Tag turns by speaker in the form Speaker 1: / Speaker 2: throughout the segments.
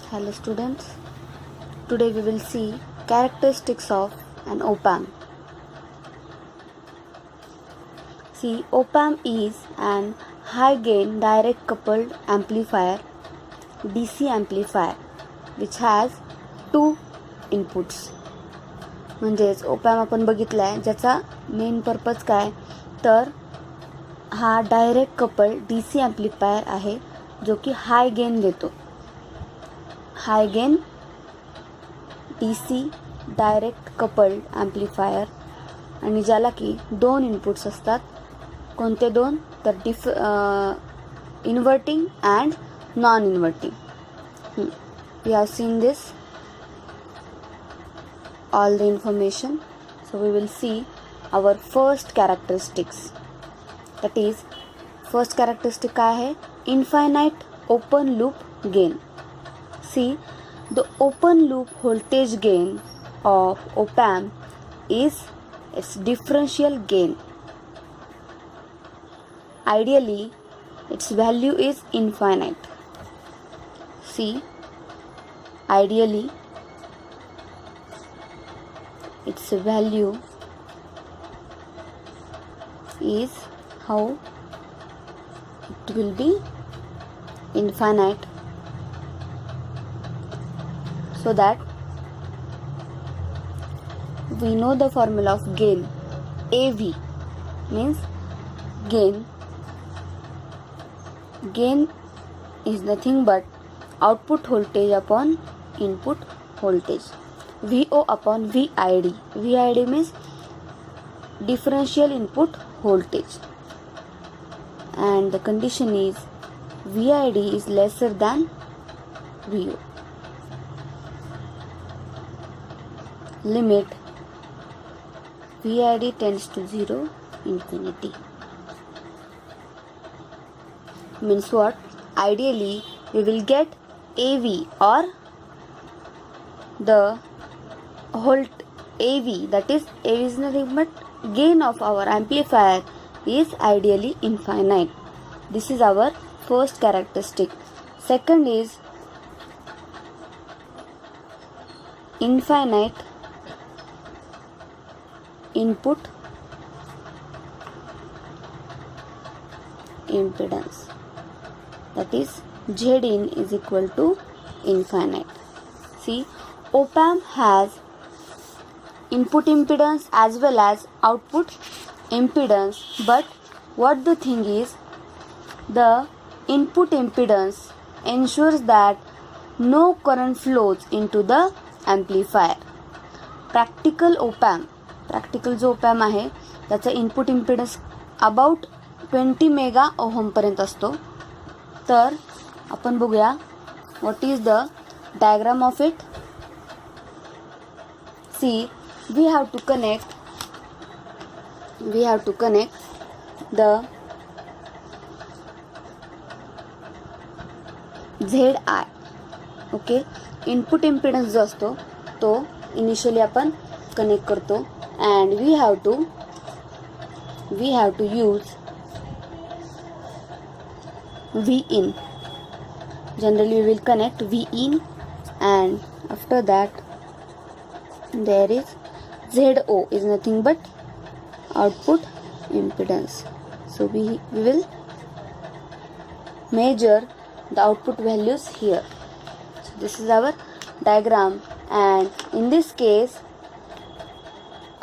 Speaker 1: Hello students, today we will see characteristics of an op-amp. See, op-amp is an high gain direct coupled amplifier, DC amplifier, which has two inputs. म्हणजेच op-amp आपण बघितलाय ज्याचा main purpose काय तर हा direct coupled DC amplifier आहे जो की हाय गेन देतो. High gain DC direct coupled amplifier आणि ज्याला की दोन इनपुट्स असतात. कोणते दोन तर inverting and non inverting. We have seen this all the information. So we will see our first characteristics. That is, first characteristic काय आहे? Infinite open loop gain. See, the open loop voltage gain of op-amp is its differential gain. Ideally, its value is infinite. See, ideally, its value is how it will be infinite, so that we know the formula of gain. AV means gain. Gain is nothing but output voltage upon input voltage. VO upon VID. VID means differential input voltage, and the condition is VID is lesser than VO. Limit VID tends to 0, infinity. Means what? Ideally, we will get AV or the AV, that is AV is nothing but gain of our amplifier is ideally infinite. This is our first characteristic. Second is infinite input impedance, that is Zin is equal to infinite. See, op-amp has input impedance as well as output impedance, but what the thing is, the input impedance ensures that no current flows into the amplifier. Practical op-amp, practical जो op-amp आहे त्याचा input impedance about 20 mega ohm पर्यंत असतो. तर आपण बघूया what is the diagram of it. See, we have to connect the ZI. Okay, input impedance जो असतो तो इनिशियली आपण कनेक्ट करतो and we have to use V in. Generally we will connect V in, and after that there is ZO is nothing but output impedance. So we will measure the output values here. So this is our diagram, and in this case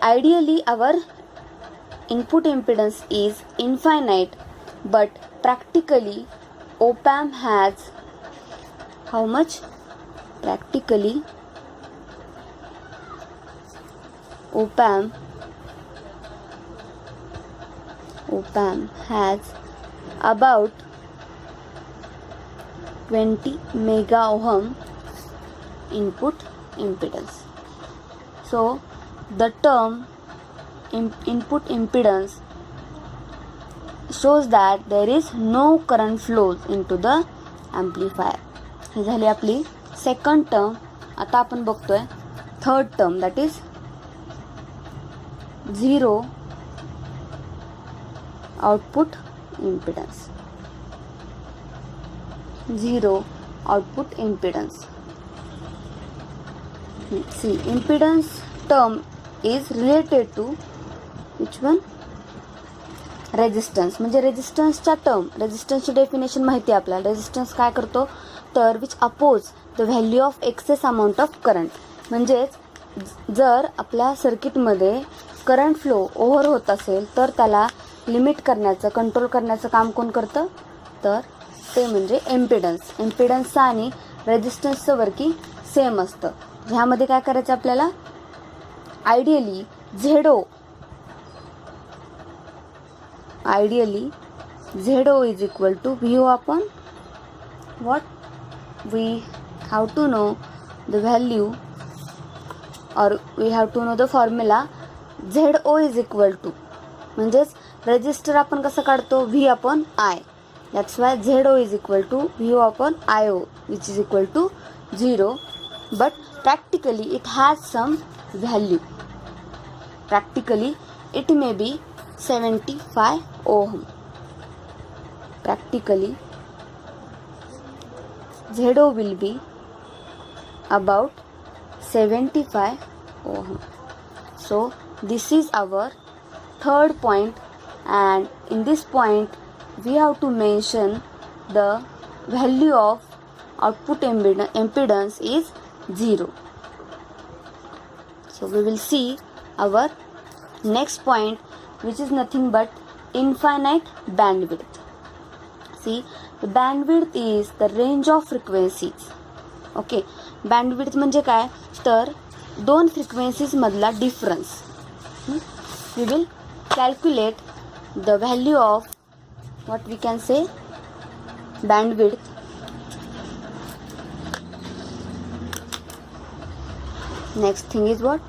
Speaker 1: ideally our input impedance is infinite, but practically op-amp has how much? Practically op-amp has about 20 mega ohm input impedance. So the term input impedance shows that there is no current flows into the amplifier. ही झाली आपली second term. आता आपण बघतोय third term, that is 0 output impedance. 0 output impedance. see impedance term is related to which one? Resistance. म्हणजे रेजिस्टन्सच्या term, रेजिस्टन्सची definition माहिती आहे आपल्याला. Resistance काय करतो तर which oppose the value of excess amount of current. म्हणजेच जर आपल्या सर्किटमध्ये करंट फ्लो ओव्हर होत असेल तर त्याला लिमिट करण्याचं, कंट्रोल करण्याचं काम कोण करतं तर ते म्हणजे इम्पिडन्स. इम्पिडन्सचं आणि रेजिस्टन्सचं वर्किंग सेम असतं. ह्यामध्ये काय करायचं आपल्याला, ideally ZO is equal to VO upon what? We have to know the value or we have to know the formula. ZO is equal to म्हणजेच रेजिस्टर आपण कसं काढतो V upon I. That's why ZO is equal to VO upon IO which is equal to 0. But practically it has some value. Practically it may be 75 ohm. Practically ZO will be about 75 ohm. So this is our third point, and in this point we have to mention the value of output impedance is 0. So we will see our next point, which is nothing but infinite bandwidth. See, the bandwidth is the range of frequencies. Okay, bandwidth म्हणजे काय तर दोन frequencies मधला difference. We will calculate the value of what we can say bandwidth. Next thing is what?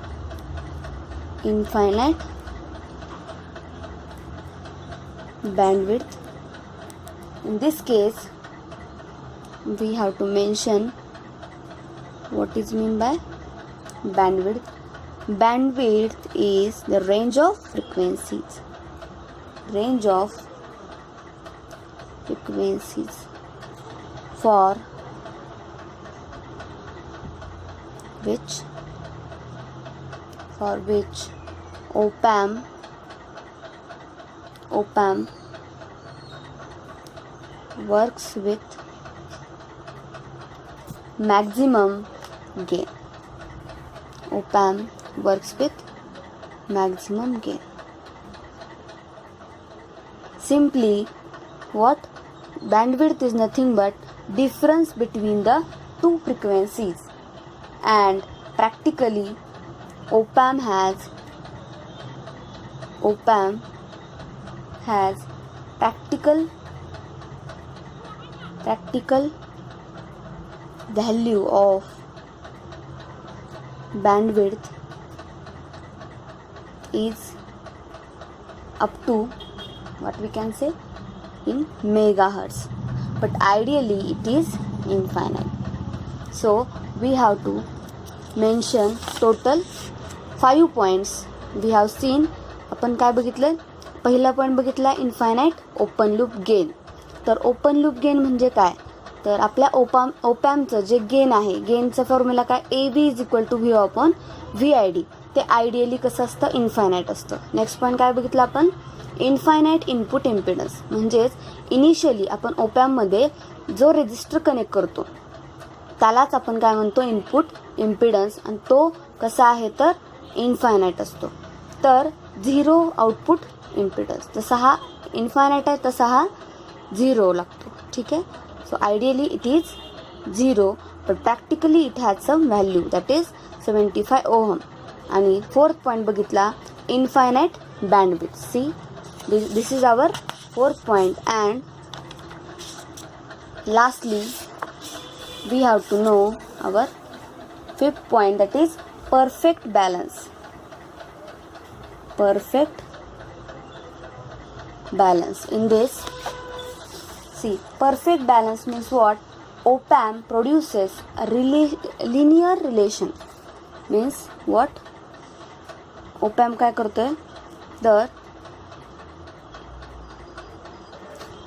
Speaker 1: Infinite bandwidth. In this case we have to mention what is mean by bandwidth. Bandwidth is the range of frequencies. Range of frequencies for which op-amp works with maximum gain. Op-amp works with maximum gain. Simply what? Bandwidth is nothing but difference between the two frequencies, and practically op-amp has practical value of bandwidth is up to what we can say in megahertz, but ideally it is infinite. So we have to mention total 5 points. We have seen, आपण काय बघितलं, पहिला point बघितला infinite open loop gain. तर open loop gain म्हणजे काय तर आपल्या ओपॅमचं जे गेन आहे, गेनचं फॉर्म्युला काय AB is equal to VO upon VID. ते आयडियली कसं असतं इन्फायनाईट असतं. नेक्स्ट पॉईंट काय बघितलं आपण इन्फायनाईट इनपुट इम्पिडन्स. म्हणजेच इनिशियली आपण ओपॅममध्ये जो रेजिस्टर कनेक्ट करतो त्यालाच आपण काय म्हणतो इनपुट इम्पिडन्स, आणि तो कसा आहे तर इन्फायनाईट असतो. तर 0 आउटपुट इम्पिडन्स. जसा हा इन्फायनाईट आहे तसा हा 0 लागतो. ठीक आहे. So ideally it is 0 but practically it has some value that is 75 ohm. आणि फोर्थ पॉईंट बघितला infinite bandwidth. See this is our fourth point. And lastly we have to know our fifth point, that is perfect balance. Perfect balance. In this, see, perfect balance means what? Op-amp produces a linear relation. Means what? Op-amp काय करतोय तर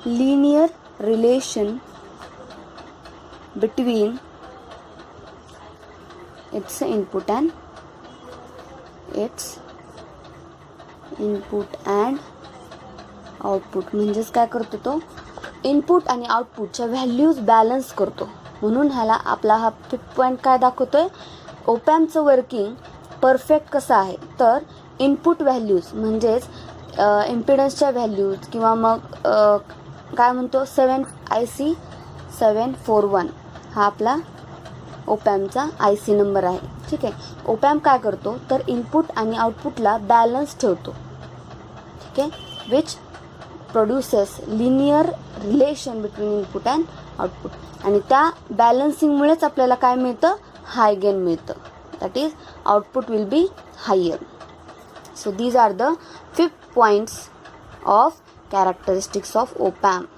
Speaker 1: linear relation between it's input and output. म्हणजेच काय करतो तो, input आणि आउटपुटच्या values balance करतो. म्हणून ह्याला आपला हा 5th पॉईंट काय दाखवतोय, ओपॅम्पचं वर्किंग परफेक्ट कसं आहे, तर इनपुट व्हॅल्यूज म्हणजेच इम्पिडन्सच्या व्हॅल्यूज किंवा मग काय म्हणतो IC 741 हा आपला ओपॅम्पचा IC नंबर आहे. ठीक आहे. ओपॅम्प काय करतो तर इनपुट आणि आउटपुटला बॅलन्स ठेवतो. ठीक आहे. Which produces linear relation between input and output. आणि त्या बॅलन्सिंगमुळेच आपल्याला काय मिळतं, हाय गेन मिळतं. That is output will be higher. So these are the 5 points of characteristics of op-amp.